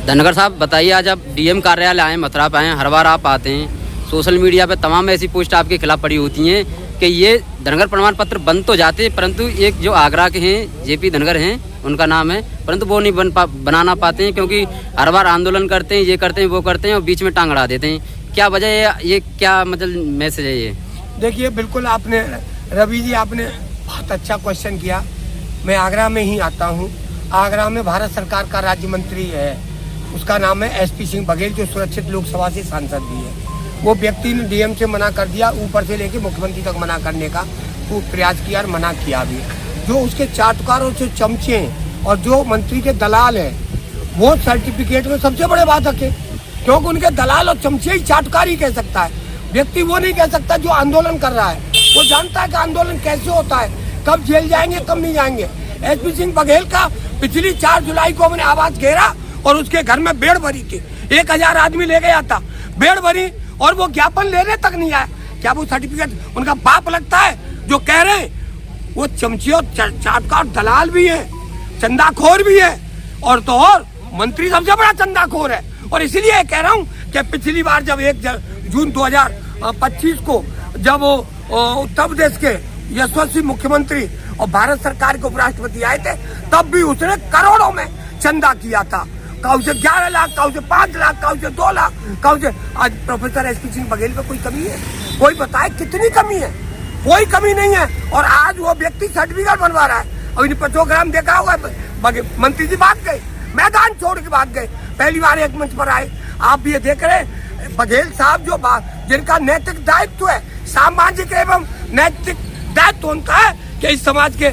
धनगर साहब बताइए, आज आप डीएम कार्यालय आए, मथुरा पे आए, हर बार आप आते हैं, सोशल मीडिया पे तमाम ऐसी पोस्ट आपके खिलाफ पड़ी होती हैं कि ये धनगर प्रमाण पत्र बन तो जाते हैं, परंतु एक जो आगरा के हैं जेपी धनगर हैं, उनका नाम है, परंतु वो नहीं बनाना पाते हैं क्योंकि हर बार आंदोलन करते हैं, ये करते हैं, वो करते हैं और बीच में टांग अड़ा देते हैं। क्या वजह है, ये क्या मतलब मैसेज है ये? देखिए, बिल्कुल आपने रवि जी आपने बहुत अच्छा क्वेश्चन किया। मैं आगरा में ही आता हूँ। आगरा में भारत सरकार का राज्य मंत्री है, उसका नाम है SP सिंह बघेल, जो सुरक्षित लोकसभा से सांसद भी है। वो व्यक्ति ने डीएम से मना कर दिया, ऊपर से लेके मुख्यमंत्री तक मना करने का वो प्रयास किया और मना किया भी। जो उसके चाटुकार और जो चमचे हैं और जो मंत्री के दलाल हैं, वो सर्टिफिकेट में सबसे बड़े बाधक है, क्योंकि उनके दलाल और चमचे ही चाटुकार ही कह सकता है। व्यक्ति वो नहीं कह सकता जो आंदोलन कर रहा है। वो जानता है कि आंदोलन कैसे होता है, कब जेल जाएंगे, कब नहीं जाएंगे। SP सिंह बघेल का पिछली 4 जुलाई को हमने आवाज घेरा और उसके घर में बेड़ भरी थी, 1000 आदमी ले गया था, बेड़ भरी, और वो ज्ञापन लेने तक नहीं आया। क्या वो सर्टिफिकेट उनका बाप लगता है जो कह रहे हैं? वो चमचे और चाटकार दलाल भी है, चंदाखोर भी है, और तो और मंत्री सबसे बड़ा चंदाखोर है। और इसलिए कह रहा हूँ कि पिछली बार जब 1 जून 2025 को जब उत्तर प्रदेश के यशस्वी मुख्यमंत्री और भारत सरकार के उपराष्ट्रपति आए थे, तब भी उसने करोड़ों में चंदा किया था। का उसे 11 लाख, का उसे 5 लाख, का उसे 2 लाख, का उसे। आज प्रोफेसर SP सिंह बघेल पे कोई कमी है? कोई बताए कितनी कमी है? कोई कमी नहीं है। और आज वो व्यक्ति सर्टिफिकेट बनवा रहा है। और इन 50 ग्राम देखा होगा, मंत्री जी भाग गए, मैदान छोड़ के भाग गए। पहली बार एक मंच पर आए। आप भी ये देख रहे हैं, बघेल साहब जो जिनका नैतिक दायित्व है, सामाजिक एवं नैतिक दायित्व उनका है कि इस समाज के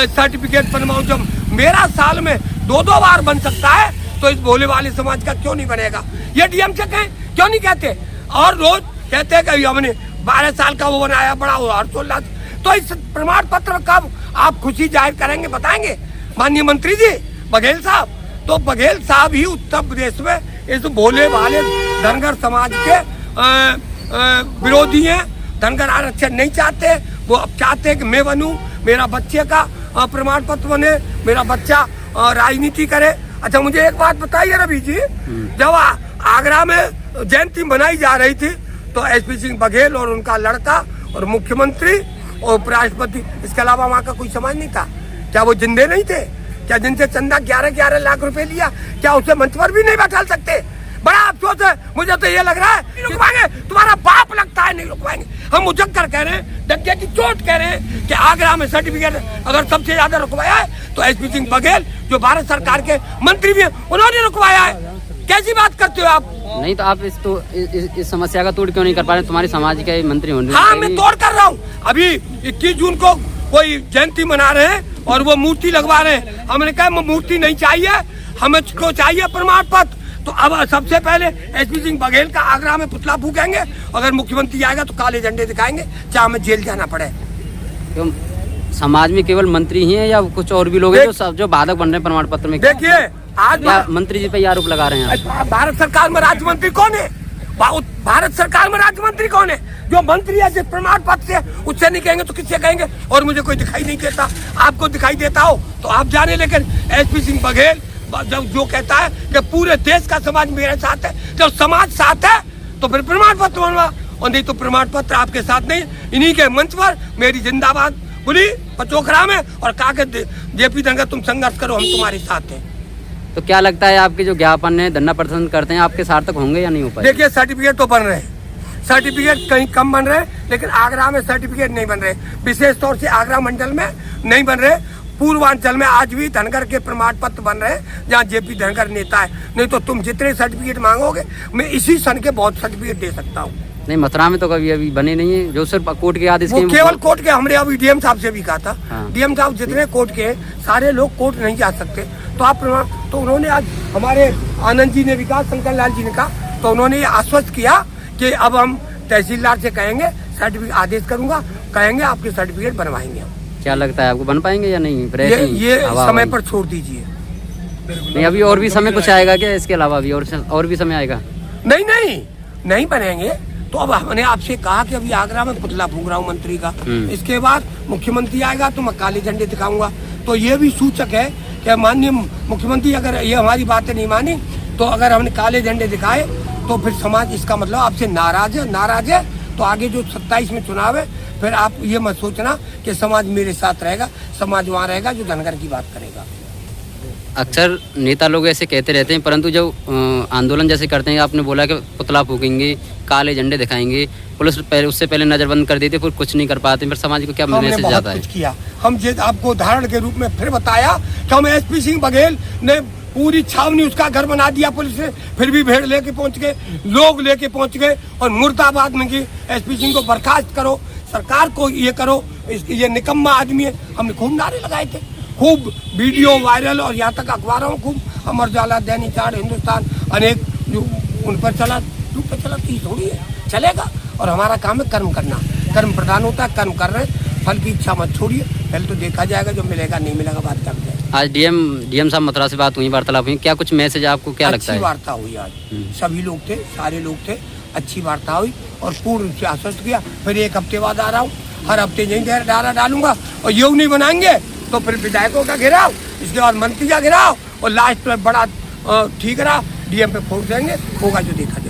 सर्टिफिकेट बनवाऊं। जब मेरा साल में 2-2 बार बन सकता है, तो इस भोले वाले समाज का क्यों नहीं बनेगा? ये डीएम से कहें, क्यों नहीं कहते? और रोज कहते हैं कि हमने 12 साल का वो बनाया, बड़ा हर्षोल्लास। तो इस प्रमाण पत्र कब आप खुशी जाहिर करेंगे, बताएंगे माननीय मंत्री जी बघेल साहब? तो बघेल साहब ही उत्तर प्रदेश में इस भोले वाले धनगर समाज के विरोधी हैं। धनगर आरक्षण नहीं चाहते, वो अब चाहते हैं कि मैं बनूं, मेरा बच्चे का प्रमाण पत्र बने, मेरा बच्चा राजनीति करे। अच्छा, मुझे एक बात बताइए रवि जी, जब आगरा में जयंती मनाई जा रही थी, तो SP सिंह बघेल और उनका लड़का और मुख्यमंत्री और उपराष्ट्रपति, इसके अलावा वहाँ का कोई समाज नहीं था? क्या वो जिंदे नहीं थे? क्या जिनसे चंदा 11-11 लाख रुपए लिया, क्या उसे मंच पर भी नहीं बैठा सकते? बड़ा अफसोस है। मुझे तो ये लग रहा है नहीं रुकवाएंगे, तुम्हारा बाप लगता है नहीं रुकवाएंगे। हम मुजक्कर कह रहे हैं, डंके की चोट कह रहे हैं कि आगरा में सर्टिफिकेट अगर सबसे ज्यादा रुकवाया है तो SP सिंह बघेल, जो भारत सरकार के मंत्री भी हैं, उन्होंने रुकवाया है। कैसी बात करते हो आप? नहीं तो आप इस समस्या का तोड़ क्यों नहीं कर पा रहे? तुम्हारे समाज के मंत्री होने। हाँ, मैं तोड़ कर रहा हूँ। अभी 21 जून को कोई जयंती मना रहे हैं और वो मूर्ति लगवा रहे हैं। हमने कहा मूर्ति नहीं चाहिए, हमें को चाहिए प्रमाण पत्र। तो अब सबसे पहले SP सिंह बघेल का आगरा में पुतला फूकेंगे, अगर मुख्यमंत्री आएगा तो काले झंडे दिखाएंगे, चाहे हमें जेल जाना पड़े। क्यों समाज में केवल मंत्री ही हैं या कुछ और भी लोग हैं जो बाधक बन रहे हैं प्रमाण पत्र में? देखिए, आज मंत्री जी पे आरोप लगा रहे हैं। भारत सरकार में राज्य मंत्री कौन है? भारत सरकार में राज्य मंत्री कौन है? जो मंत्री है जिस प्रमाण पत्र से, उससे नहीं कहेंगे तो किससे कहेंगे? और मुझे कोई दिखाई नहीं देता। आपको दिखाई देता हो तो आप जाने, लेकिन SP सिंह बघेल जब जो कहता है कि पूरे देश का समाज मेरे साथ है, जब समाज साथ है तो फिर प्रमाण पत्र बनवा, और नहीं तो प्रमाण पत्र आपके साथ नहीं। इन्हीं के मंच पर मेरी जिंदाबाद बोली पचोखरा में और कहा कि JP धनगर तुम संघर्ष करो, हम तुम्हारे साथ हैं। तो क्या लगता है आपके जो ज्ञापन है, धरना प्रदर्शन करते हैं, आपके सार्थक होंगे या नहीं हो पाए? देखिए, सर्टिफिकेट तो बन रहे हैं, सर्टिफिकेट कहीं कम बन रहे हैं, लेकिन आगरा में सर्टिफिकेट नहीं बन रहे। विशेष तौर से आगरा मंडल में नहीं बन रहे। पूर्वांचल में आज भी धनगर के प्रमाण पत्र बन रहे हैं, जहाँ JP धनगर नेता है। नहीं तो तुम जितने सर्टिफिकेट मांगोगे, मैं इसी सन के बहुत सर्टिफिकेट दे सकता हूँ। नहीं, मथुरा में तो कभी अभी बने नहीं है, जो सिर्फ कोर्ट के आदेश के केवल कोर्ट के। हमने अभी डीएम साहब से भी कहा था, डीएम साहब जितने कोर्ट के सारे लोग कोर्ट नहीं जा सकते। तो आप तो उन्होंने आज हमारे आनंद जी ने भी कहा, शंकर लाल जी ने कहा, तो उन्होंने ये आश्वस्त किया कि अब हम तहसीलदार से कहेंगे, सर्टिफिकेट आदेश करूंगा, कहेंगे आपके सर्टिफिकेट बनवाएंगे। क्या लगता है आपको बन पाएंगे या नहीं? ये समय पर छोड़ दीजिए। नहीं, अभी और भी समय कुछ आएगा क्या? इसके अलावा भी और भी समय आएगा? नहीं बनेंगे। तो अब हमने आपसे कहा कि अभी आगरा में पुतला फूंक रहा हूँ मंत्री का, इसके बाद मुख्यमंत्री आएगा तो मैं काले झंडे दिखाऊंगा। तो ये भी सूचक है कि माननीय मुख्यमंत्री अगर ये हमारी बातें नहीं मानी तो अगर हमने काले झंडे दिखाए तो फिर समाज इसका मतलब आपसे नाराज है। तो आगे जो 27 में चुनाव है, फिर आप ये मत सोचना कि समाज मेरे साथ रहेगा, समाज वहाँ रहेगा जो धनगर की बात करेगा। अक्सर नेता लोग ऐसे कहते रहते हैं, परंतु जब आंदोलन जैसे करते हैं, आपने बोला कि पुतला फूकेंगे, काले झंडे दिखाएंगे, पुलिस उससे पहले नजरबंद कर देते, फिर कुछ नहीं कर पाते, फिर समाज को क्या मैसेज जाता है? कुछ किया हम, आपको उदाहरण के रूप में फिर बताया कि हम एसपी सिंह बघेल ने पूरी छावनी उसका घर बना दिया पुलिस ने, फिर भी भीड़ लेके पहुंच गए, लोग लेके पहुंच गए और मुर्दाबाद में की एसपी सिंह को बर्खास्त करो, सरकार को ये करो, ये निकम्मा आदमी है। हमने खूब नारे लगाए थे, खूब वीडियो वायरल, और यहाँ तक अखबारों में खूब अमर उजाला, दैनिक जागरण, हिंदुस्तान, अनेक जो उन पर चला, तू पे चला, तीस थोड़ी है, चलेगा। और हमारा काम है कर्म करना, कर्म प्रधान होता है, कर्म कर रहे हैं, फल की इच्छा मत छोड़िए, पहले तो देखा जाएगा, जो मिलेगा नहीं मिलेगा बात करते हैं। आज डीएम साहब मथुरा से बात हुई, वार्तालाप हुई, क्या कुछ मैसेज आपको क्या लगता है? अच्छी वार्ता हुई आज, सभी लोग थे, सारे लोग थे, अच्छी वार्ता हुई और पूर्ण रूप से आश्वस्त किया। फिर 1 हफ्ते बाद आ रहा हूँ, हर हफ्ते यही डारा डालूंगा, और योग नहीं बनाएंगे तो फिर विधायकों का घेराव, इसके बाद मंत्री का घेराव, और लास्ट में बड़ा ठीक रहा डीएम पे फोड़ देंगे, होगा जो देखा